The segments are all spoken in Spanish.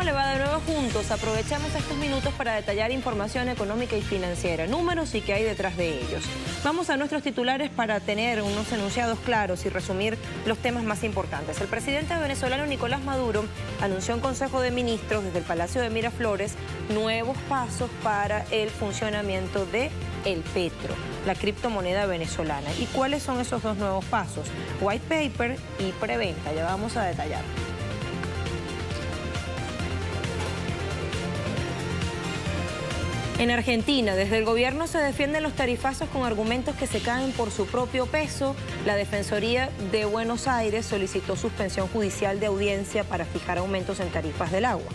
¿Cómo le va? De nuevo juntos, aprovechamos estos minutos para detallar información económica y financiera, números y qué hay detrás de ellos. Vamos a nuestros titulares para tener unos enunciados claros y resumir los temas más importantes. El presidente venezolano Nicolás Maduro anunció en Consejo de Ministros desde el Palacio de Miraflores nuevos pasos para el funcionamiento de el Petro, la criptomoneda venezolana. ¿Y cuáles son esos dos nuevos pasos? White paper y preventa, ya vamos a detallar. En Argentina, desde el gobierno se defienden los tarifazos con argumentos que se caen por su propio peso. La Defensoría de Buenos Aires solicitó suspensión judicial de audiencia para fijar aumentos en tarifas del agua.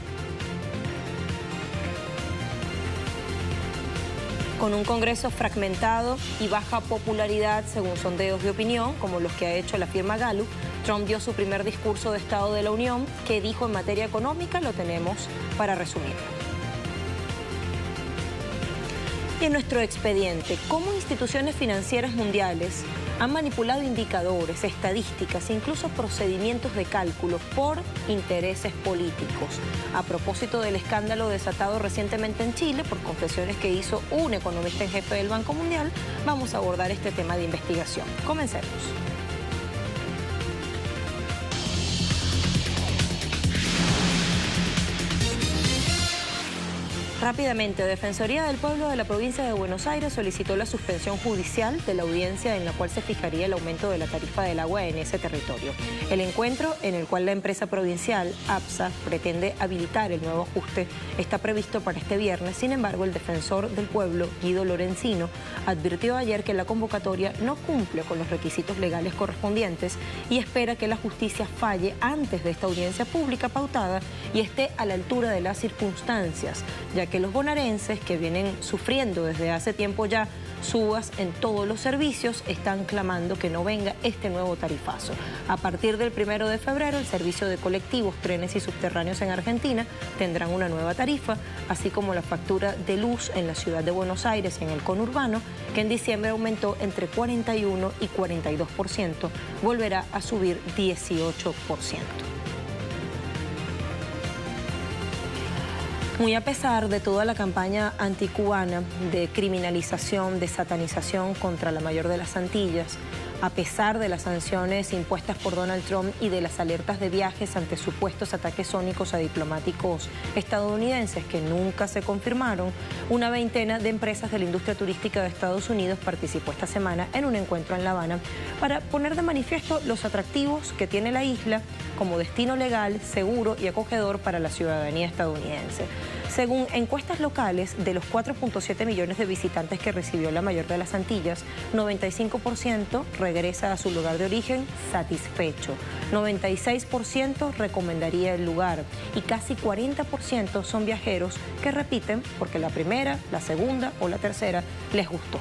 Con un Congreso fragmentado y baja popularidad, según sondeos de opinión, como los que ha hecho la firma Gallup, Trump dio su primer discurso de Estado de la Unión. ¿Qué dijo en materia económica? Lo tenemos para resumir. Y en nuestro expediente, ¿cómo instituciones financieras mundiales han manipulado indicadores, estadísticas e incluso procedimientos de cálculo por intereses políticos? A propósito del escándalo desatado recientemente en Chile por confesiones que hizo un economista en jefe del Banco Mundial, vamos a abordar este tema de investigación. Comencemos. Rápidamente, Defensoría del Pueblo de la provincia de Buenos Aires solicitó la suspensión judicial de la audiencia en la cual se fijaría el aumento de la tarifa del agua en ese territorio. El encuentro en el cual la empresa provincial, APSA, pretende habilitar el nuevo ajuste está previsto para este viernes. Sin embargo, el defensor del pueblo, Guido Lorenzino, advirtió ayer que la convocatoria no cumple con los requisitos legales correspondientes y espera que la justicia falle antes de esta audiencia pública pautada y esté a la altura de las circunstancias, ya que los bonaerenses, que vienen sufriendo desde hace tiempo ya subas en todos los servicios, están clamando que no venga este nuevo tarifazo. A partir del 1 de febrero, el servicio de colectivos, trenes y subterráneos en Argentina tendrán una nueva tarifa, así como la factura de luz en la ciudad de Buenos Aires y en el conurbano, que en diciembre aumentó entre 41 y 42%, volverá a subir 18%. Muy a pesar de toda la campaña anticubana de criminalización, de satanización contra la mayor de las Antillas, a pesar de las sanciones impuestas por Donald Trump y de las alertas de viajes ante supuestos ataques sónicos a diplomáticos estadounidenses que nunca se confirmaron, una veintena de empresas de la industria turística de Estados Unidos participó esta semana en un encuentro en La Habana para poner de manifiesto los atractivos que tiene la isla como destino legal, seguro y acogedor para la ciudadanía estadounidense. Según encuestas locales, de los 4.7 millones de visitantes que recibió la mayor de las Antillas, 95% regresa a su lugar de origen satisfecho, 96% recomendaría el lugar y casi 40% son viajeros que repiten porque la primera, la segunda o la tercera les gustó.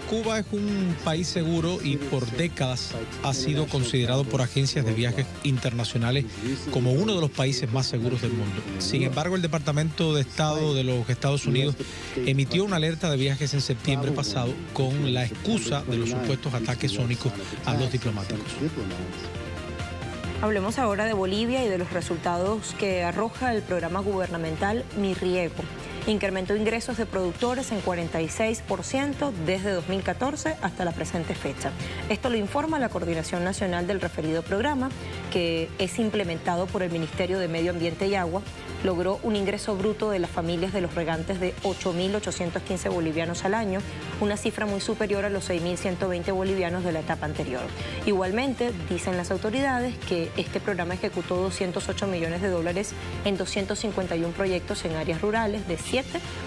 Cuba es un país seguro y por décadas ha sido considerado por agencias de viajes internacionales como uno de los países más seguros del mundo. Sin embargo, el Departamento de Estado de los Estados Unidos emitió una alerta de viajes en septiembre pasado con la excusa de los supuestos ataques sónicos a los diplomáticos. Hablemos ahora de Bolivia y de los resultados que arroja el programa gubernamental Mi Riego. Incrementó ingresos de productores en 46% desde 2014 hasta la presente fecha. Esto lo informa la Coordinación Nacional del referido programa, que es implementado por el Ministerio de Medio Ambiente y Agua. Logró un ingreso bruto de las familias de los regantes de 8.815 bolivianos al año, una cifra muy superior a los 6.120 bolivianos de la etapa anterior. Igualmente, dicen las autoridades que este programa ejecutó 208 millones de dólares en 251 proyectos en áreas rurales de 7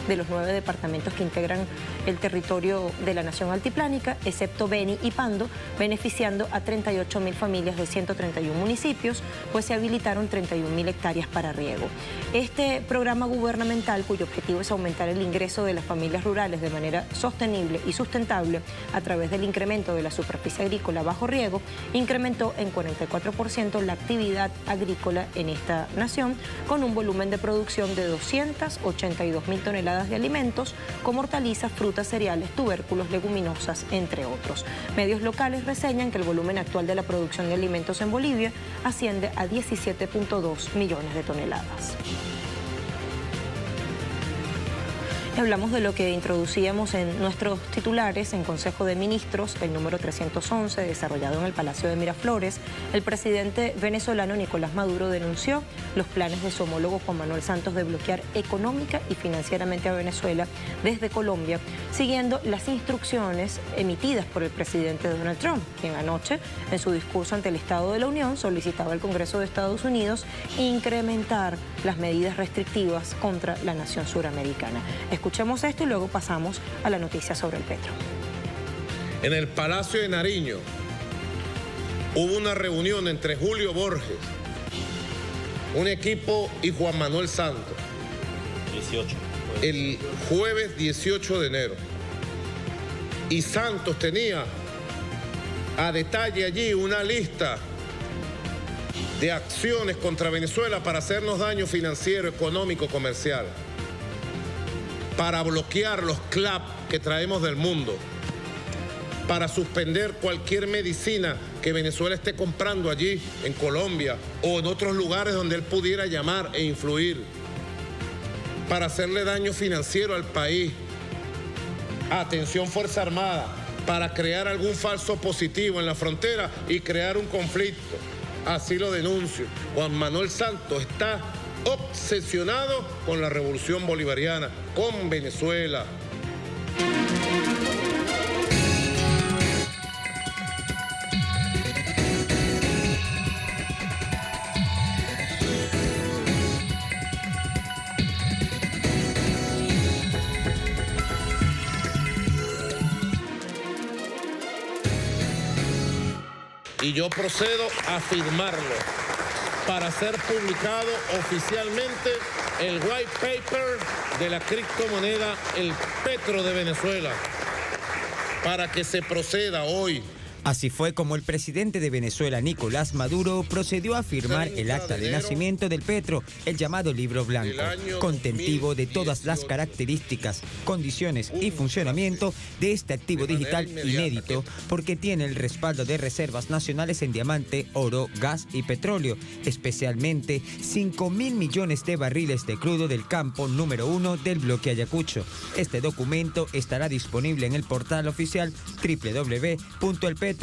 de los 9 departamentos que integran el territorio de la nación altiplánica, excepto Beni y Pando, beneficiando a 38.000 familias de 131 municipios, pues se habilitaron 31.000 hectáreas para riego. Este programa gubernamental, cuyo objetivo es aumentar el ingreso de las familias rurales de manera sostenible y sustentable a través del incremento de la superficie agrícola bajo riego, incrementó en 44% la actividad agrícola en esta nación, con un volumen de producción de 282 22.000 toneladas de alimentos, como hortalizas, frutas, cereales, tubérculos, leguminosas, entre otros. Medios locales reseñan que el volumen actual de la producción de alimentos en Bolivia asciende a 17.2 millones de toneladas. Hablamos de lo que introducíamos en nuestros titulares en Consejo de Ministros, el número 311, desarrollado en el Palacio de Miraflores. El presidente venezolano Nicolás Maduro denunció los planes de su homólogo Juan Manuel Santos de bloquear económica y financieramente a Venezuela desde Colombia, siguiendo las instrucciones emitidas por el presidente Donald Trump, quien anoche, en su discurso ante el Estado de la Unión, solicitaba al Congreso de Estados Unidos incrementar las medidas restrictivas contra la nación suramericana. Escuchemos esto y luego pasamos a la noticia sobre el petro. En el Palacio de Nariño hubo una reunión entre Julio Borges, un equipo, y Juan Manuel Santos. 18. El jueves 18 de enero. Y Santos tenía a detalle allí una lista de acciones contra Venezuela para hacernos daño financiero, económico, comercial, para bloquear los CLAP que traemos del mundo, para suspender cualquier medicina que Venezuela esté comprando allí en Colombia o en otros lugares donde él pudiera llamar e influir, para hacerle daño financiero al país. Atención, Fuerza Armada, para crear algún falso positivo en la frontera y crear un conflicto. Así lo denuncio. Juan Manuel Santos está obsesionado con la revolución bolivariana, con Venezuela. Y yo procedo a firmarlo para ser publicado oficialmente el white paper de la criptomoneda, el Petro de Venezuela, para que se proceda hoy. Así fue como el presidente de Venezuela, Nicolás Maduro, procedió a firmar el acta de nacimiento del Petro, el llamado Libro Blanco, contentivo de todas las características, condiciones y funcionamiento de este activo digital inédito, porque tiene el respaldo de reservas nacionales en diamante, oro, gas y petróleo, especialmente 5.000 millones de barriles de crudo del campo número 1 del bloque Ayacucho. Este documento estará disponible en el portal oficial www.elpetro.gov.ve.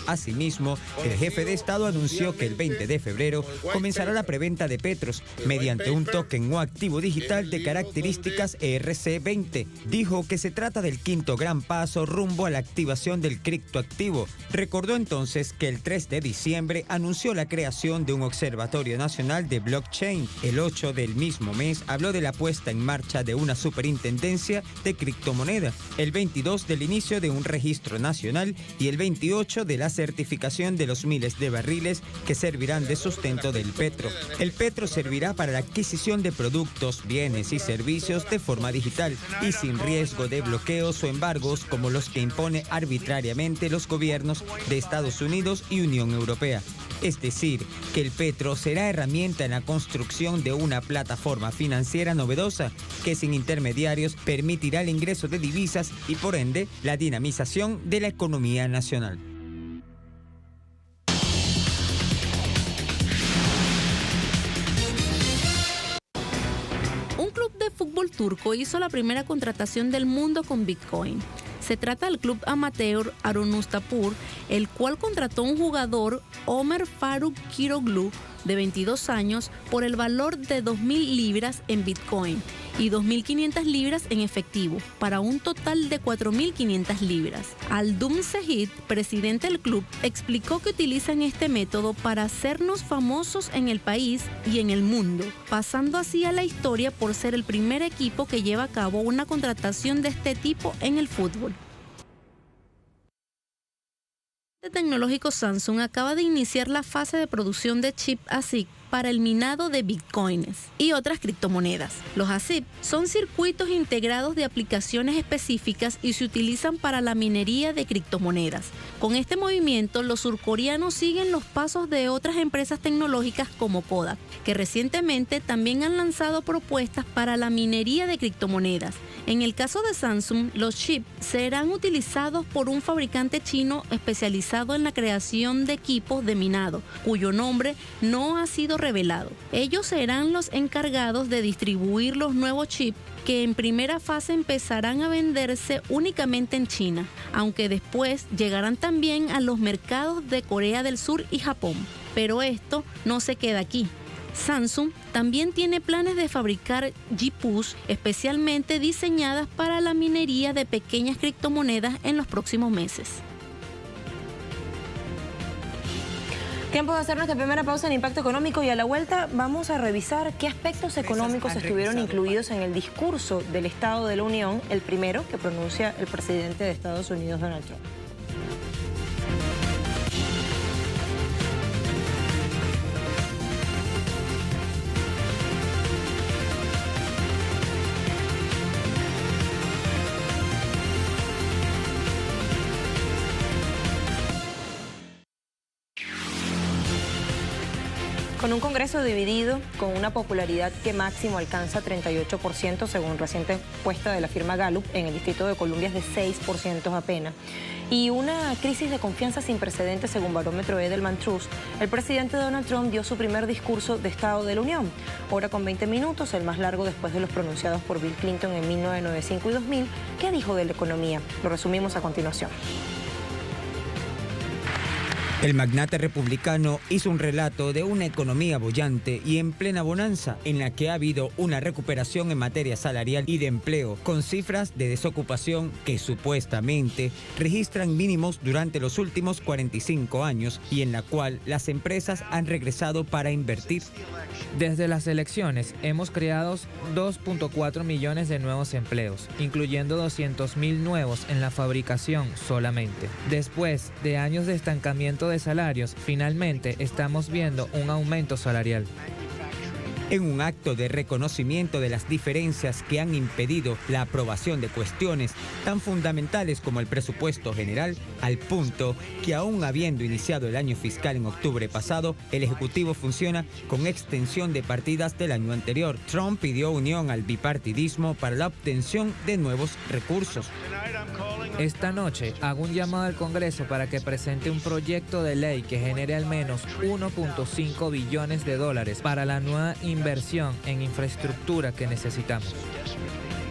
Asimismo, el jefe de Estado anunció que el 20 de febrero comenzará la preventa de petros mediante un token o activo digital de características ERC20. Dijo que se trata del quinto gran paso rumbo a la activación del criptoactivo. Recordó entonces que el 3 de diciembre anunció la creación de un observatorio nacional de blockchain. El 8 del mismo mes habló de la puesta en marcha de una superintendencia de criptomoneda, el 22 del inicio de un registro nacional y el 28 de la certificación de los miles de barriles que servirán de sustento del petro. El petro servirá para la adquisición de productos, bienes y servicios de forma digital y sin riesgo de bloqueos o embargos como los que impone arbitrariamente los gobiernos de Estados Unidos y Unión Europea. Es decir, que el petro será herramienta en la construcción de una plataforma financiera novedosa que sin intermediarios permitirá el ingreso de divisas y por ende la dinamización de la economía nacional. Un club de fútbol turco hizo la primera contratación del mundo con Bitcoin. Se trata del club amateur Arunustapur, el cual contrató a un jugador, Ömer Faruk Kiroglu, de 22 años, por el valor de 2.000 libras en Bitcoin y 2.500 libras en efectivo, para un total de 4.500 libras. Aldum Sehid, presidente del club, explicó que utilizan este método para hacernos famosos en el país y en el mundo, pasando así a la historia por ser el primer equipo que lleva a cabo una contratación de este tipo en el fútbol. El tecnológico Samsung acaba de iniciar la fase de producción de chip ASIC para el minado de bitcoins y otras criptomonedas. Los ASIC son circuitos integrados de aplicaciones específicas y se utilizan para la minería de criptomonedas. Con este movimiento, los surcoreanos siguen los pasos de otras empresas tecnológicas como Kodak, que recientemente también han lanzado propuestas para la minería de criptomonedas. En el caso de Samsung, los chips serán utilizados por un fabricante chino especializado en la creación de equipos de minado, cuyo nombre no ha sido revelado. Ellos serán los encargados de distribuir los nuevos chips que en primera fase empezarán a venderse únicamente en China, aunque después llegarán también a los mercados de Corea del Sur y Japón. Pero esto no se queda aquí. Samsung también tiene planes de fabricar GPUs especialmente diseñadas para la minería de pequeñas criptomonedas en los próximos meses. Tiempo de hacer nuestra primera pausa en Impacto Económico y a la vuelta vamos a revisar qué aspectos económicos estuvieron incluidos en el discurso del Estado de la Unión, el primero que pronuncia el presidente de Estados Unidos, Donald Trump. Con un Congreso dividido, con una popularidad que máximo alcanza 38% según reciente encuesta de la firma Gallup, en el Distrito de Columbia es de 6% apenas, y una crisis de confianza sin precedentes según barómetro Edelman Trust, el presidente Donald Trump dio su primer discurso de Estado de la Unión, hora con 20 minutos, el más largo después de los pronunciados por Bill Clinton en 1995 y 2000. ¿Qué dijo de la economía? Lo resumimos a continuación. El magnate republicano hizo un relato de una economía bollante y en plena bonanza, en la que ha habido una recuperación en materia salarial y de empleo, con cifras de desocupación que supuestamente registran mínimos durante los últimos 45 años y en la cual las empresas han regresado para invertir. Desde las elecciones hemos creado 2.4 millones de nuevos empleos, incluyendo 200,000 nuevos en la fabricación solamente. Después de años de estancamiento de salarios, finalmente estamos viendo un aumento salarial. En un acto de reconocimiento de las diferencias que han impedido la aprobación de cuestiones tan fundamentales como el presupuesto general, al punto que aún habiendo iniciado el año fiscal en octubre pasado, el Ejecutivo funciona con extensión de partidas del año anterior. Trump pidió unión al bipartidismo para la obtención de nuevos recursos. Esta noche hago un llamado al Congreso para que presente un proyecto de ley que genere al menos 1.5 billones de dólares para la nueva inversión en infraestructura que necesitamos.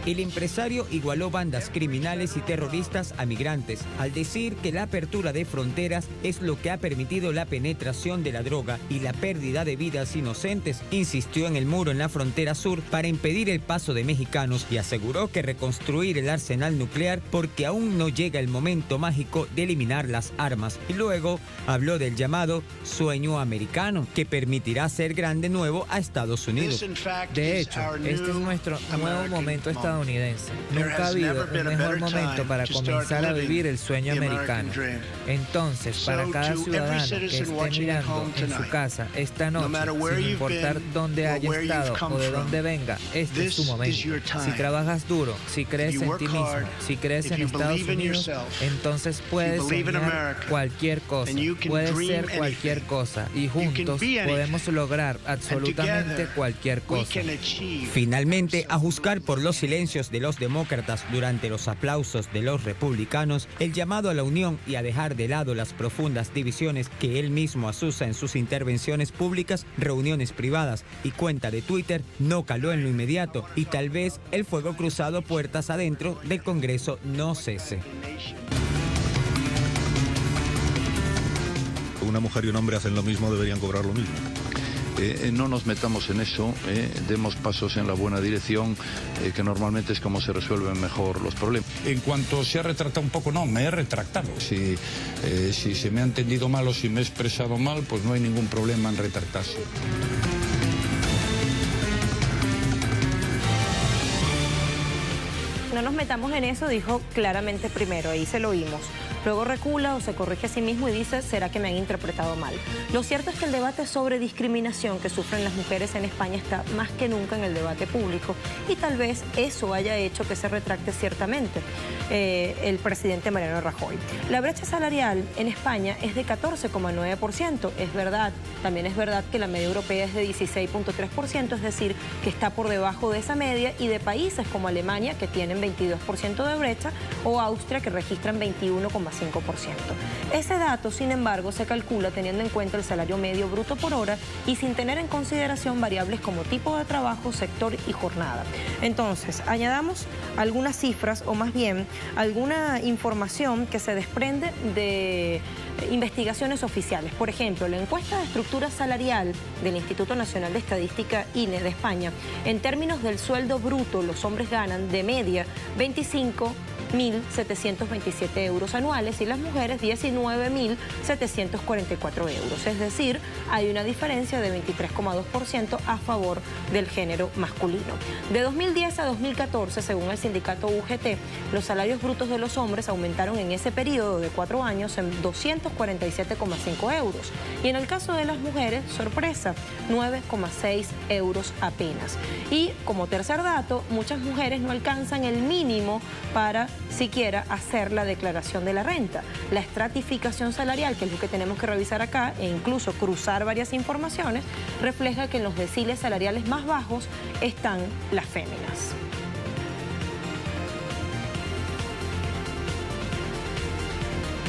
El empresario igualó bandas criminales y terroristas a migrantes, al decir que la apertura de fronteras es lo que ha permitido la penetración de la droga y la pérdida de vidas inocentes. Insistió en el muro en la frontera sur para impedir el paso de mexicanos y aseguró que reconstruir el arsenal nuclear porque aún no llega el momento mágico de eliminar las armas. Y luego habló del llamado sueño americano, que permitirá hacer grande nuevo a Estados Unidos. De hecho, este es nuestro nuevo momento estadounidense. Nunca ha habido un mejor momento para comenzar a vivir el sueño americano. Entonces, para cada ciudadano que esté mirando en su casa esta noche, sin importar dónde haya estado o de dónde venga, este es su momento. Si trabajas duro, si crees en ti mismo, si crees en Estados Unidos, entonces puedes soñar cualquier cosa, puedes ser cualquier cosa y juntos podemos lograr absolutamente cualquier cosa. Finalmente, a juzgar por los silencios de los demócratas durante los aplausos de los republicanos, el llamado a la unión y a dejar de lado las profundas divisiones que él mismo asusa en sus intervenciones públicas, reuniones privadas y cuenta de Twitter no caló en lo inmediato y tal vez el fuego cruzado puertas adentro del Congreso no cese. Una mujer y un hombre hacen lo mismo, deberían cobrar lo mismo. No nos metamos en eso, demos pasos en la buena dirección, que normalmente es como se resuelven mejor los problemas. En cuanto se ha retractado un poco, no, me he retractado. Si se me ha entendido mal o si me he expresado mal, pues no hay ningún problema en retractarse. No nos metamos en eso, dijo claramente primero, ahí se lo oímos. Luego recula o se corrige a sí mismo y dice, ¿será que me han interpretado mal? Lo cierto es que el debate sobre discriminación que sufren las mujeres en España está más que nunca en el debate público y tal vez eso haya hecho que se retracte ciertamente el presidente Mariano Rajoy. La brecha salarial en España es de 14,9%, es verdad. También es verdad que la media europea es de 16,3%, es decir, que está por debajo de esa media, y de países como Alemania, que tienen 22% de brecha, o Austria, que registran 21,5%. Ese dato, sin embargo, se calcula teniendo en cuenta el salario medio bruto por hora y sin tener en consideración variables como tipo de trabajo, sector y jornada. Entonces, añadamos algunas cifras, o más bien alguna información que se desprende de investigaciones oficiales. Por ejemplo, la encuesta de estructura salarial del Instituto Nacional de Estadística, INE, de España, en términos del sueldo bruto, los hombres ganan de media 25.727 euros anuales y las mujeres 19.744 euros. Es decir, hay una diferencia de 23,2% a favor del género masculino. De 2010 a 2014, según el sindicato UGT, los salarios brutos de los hombres aumentaron en ese periodo de 4 años en 247,5 euros. Y en el caso de las mujeres, sorpresa, 9,6 euros apenas. Y como tercer dato, muchas mujeres no alcanzan el mínimo para siquiera hacer la declaración de la renta. La estratificación salarial, que es lo que tenemos que revisar acá, e incluso cruzar varias informaciones, refleja que en los deciles salariales más bajos están las féminas.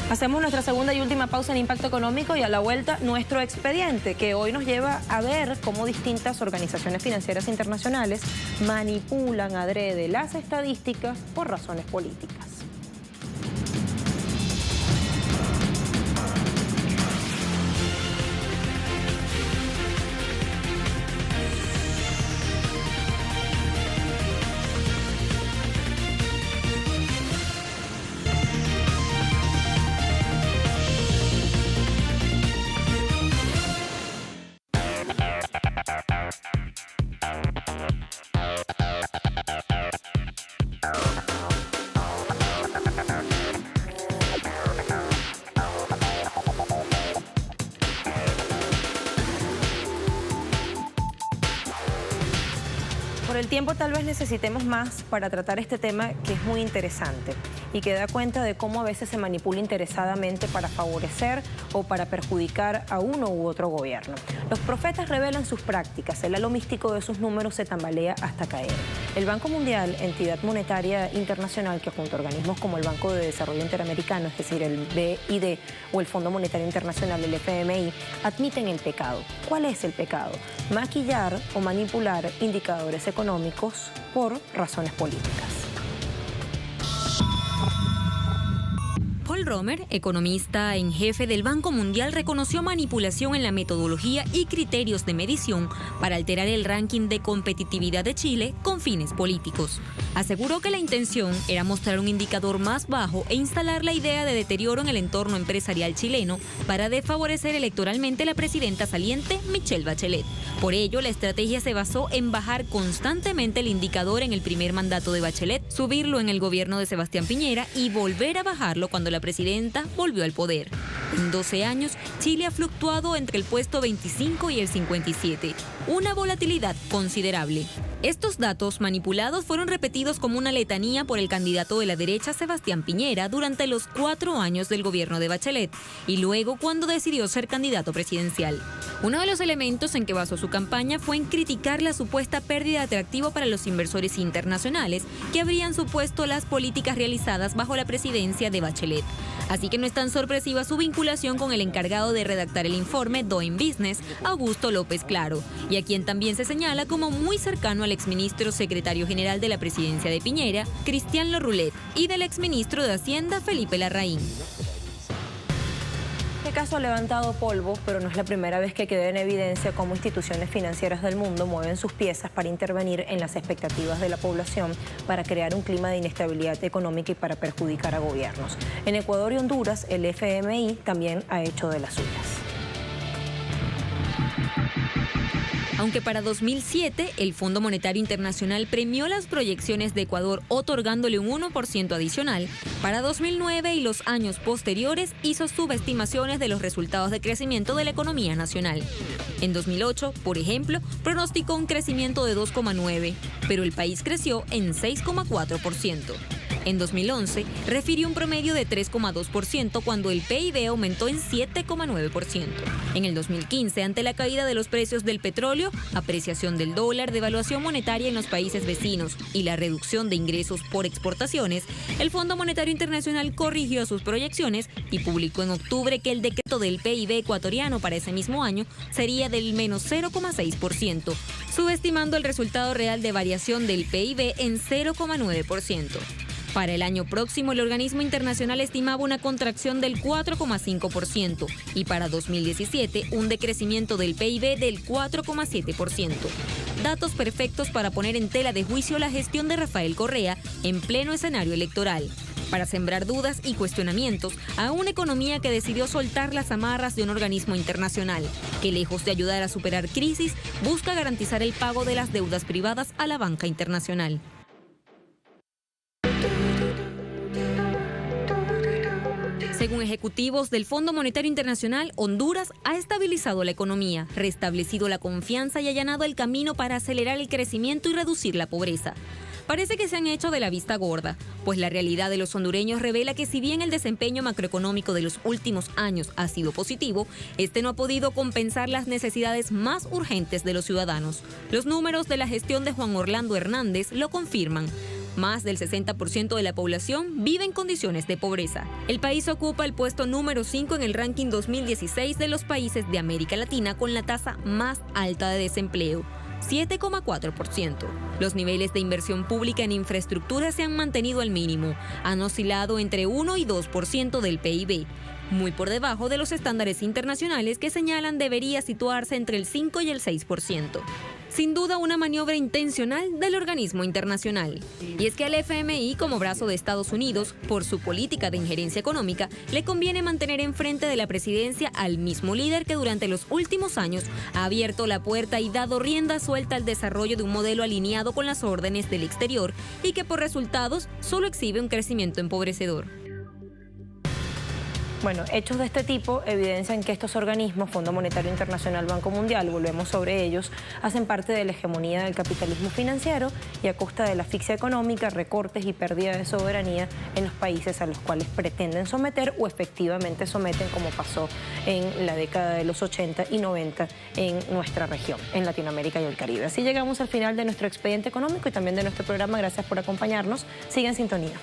Hacemos nuestra segunda y última pausa en Impacto Económico y a la vuelta nuestro expediente, que hoy nos lleva a ver cómo distintas organizaciones financieras internacionales manipulan adrede las estadísticas por razones políticas. Por el tiempo tal vez necesitemos más para tratar este tema, que es muy interesante y que da cuenta de cómo a veces se manipula interesadamente para favorecer o para perjudicar a uno u otro gobierno. Los profetas revelan sus prácticas, el halo místico de sus números se tambalea hasta caer. El Banco Mundial, entidad monetaria internacional que junto a organismos como el Banco de Desarrollo Interamericano, es decir, el BID, o el Fondo Monetario Internacional, el FMI, admiten el pecado. ¿Cuál es el pecado? Maquillar o manipular indicadores económicos por razones políticas. Paul Romer, economista en jefe del Banco Mundial, reconoció manipulación en la metodología y criterios de medición para alterar el ranking de competitividad de Chile con fines políticos. Aseguró que la intención era mostrar un indicador más bajo e instalar la idea de deterioro en el entorno empresarial chileno para desfavorecer electoralmente a la presidenta saliente Michelle Bachelet. Por ello, la estrategia se basó en bajar constantemente el indicador en el primer mandato de Bachelet, subirlo en el gobierno de Sebastián Piñera y volver a bajarlo cuando la presidenta volvió al poder. En 12 años, Chile ha fluctuado entre el puesto 25 y el 57, una volatilidad considerable. Estos datos manipulados fueron repetidos como una letanía por el candidato de la derecha Sebastián Piñera durante los 4 años del gobierno de Bachelet y luego cuando decidió ser candidato presidencial. Uno de los elementos en que basó su campaña fue en criticar la supuesta pérdida de atractivo para los inversores internacionales que habrían supuesto las políticas realizadas bajo la presidencia de Bachelet. Así que no es tan sorpresiva su vinculación con el encargado de redactar el informe Doing Business, Augusto López Claro, y a quien también se señala como muy cercano al exministro secretario general de la presidencia de Piñera, Cristian Lorroulet, y del exministro de Hacienda, Felipe Larraín. Este caso ha levantado polvo, pero no es la primera vez que queda en evidencia cómo instituciones financieras del mundo mueven sus piezas para intervenir en las expectativas de la población, para crear un clima de inestabilidad económica y para perjudicar a gobiernos. En Ecuador y Honduras, el FMI también ha hecho de las suyas. Aunque para 2007 el Fondo Monetario Internacional premió las proyecciones de Ecuador otorgándole un 1% adicional, para 2009 y los años posteriores hizo subestimaciones de los resultados de crecimiento de la economía nacional. En 2008, por ejemplo, pronosticó un crecimiento de 2,9%, pero el país creció en 6,4%. En 2011, refirió un promedio de 3,2% cuando el PIB aumentó en 7,9%. En el 2015, ante la caída de los precios del petróleo, apreciación del dólar, devaluación monetaria en los países vecinos y la reducción de ingresos por exportaciones, el Fondo Monetario Internacional corrigió sus proyecciones y publicó en octubre que el decreto del PIB ecuatoriano para ese mismo año sería del menos 0,6%, subestimando el resultado real de variación del PIB en 0,9%. Para el año próximo, el organismo internacional estimaba una contracción del 4,5% y para 2017 un decrecimiento del PIB del 4,7%. Datos perfectos para poner en tela de juicio la gestión de Rafael Correa en pleno escenario electoral, para sembrar dudas y cuestionamientos a una economía que decidió soltar las amarras de un organismo internacional, que lejos de ayudar a superar crisis, busca garantizar el pago de las deudas privadas a la banca internacional. Según ejecutivos del Fondo Monetario Internacional, Honduras ha estabilizado la economía, restablecido la confianza y allanado el camino para acelerar el crecimiento y reducir la pobreza. Parece que se han hecho de la vista gorda, pues la realidad de los hondureños revela que si bien el desempeño macroeconómico de los últimos años ha sido positivo, este no ha podido compensar las necesidades más urgentes de los ciudadanos. Los números de la gestión de Juan Orlando Hernández lo confirman. Más del 60% de la población vive en condiciones de pobreza. El país ocupa el puesto número 5 en el ranking 2016 de los países de América Latina con la tasa más alta de desempleo, 7,4%. Los niveles de inversión pública en infraestructura se han mantenido al mínimo, han oscilado entre 1 y 2% del PIB, muy por debajo de los estándares internacionales que señalan debería situarse entre el 5 y el 6%. Sin duda una maniobra intencional del organismo internacional. Y es que al FMI, como brazo de Estados Unidos, por su política de injerencia económica, le conviene mantener enfrente de la presidencia al mismo líder que durante los últimos años ha abierto la puerta y dado rienda suelta al desarrollo de un modelo alineado con las órdenes del exterior y que por resultados solo exhibe un crecimiento empobrecedor. Bueno, hechos de este tipo evidencian que estos organismos, Fondo Monetario Internacional, Banco Mundial, volvemos sobre ellos, hacen parte de la hegemonía del capitalismo financiero y a costa de la asfixia económica, recortes y pérdida de soberanía en los países a los cuales pretenden someter o efectivamente someten, como pasó en la década de los 80 y 90 en nuestra región, en Latinoamérica y el Caribe. Así llegamos al final de nuestro expediente económico y también de nuestro programa. Gracias por acompañarnos. Sigan en sintonía.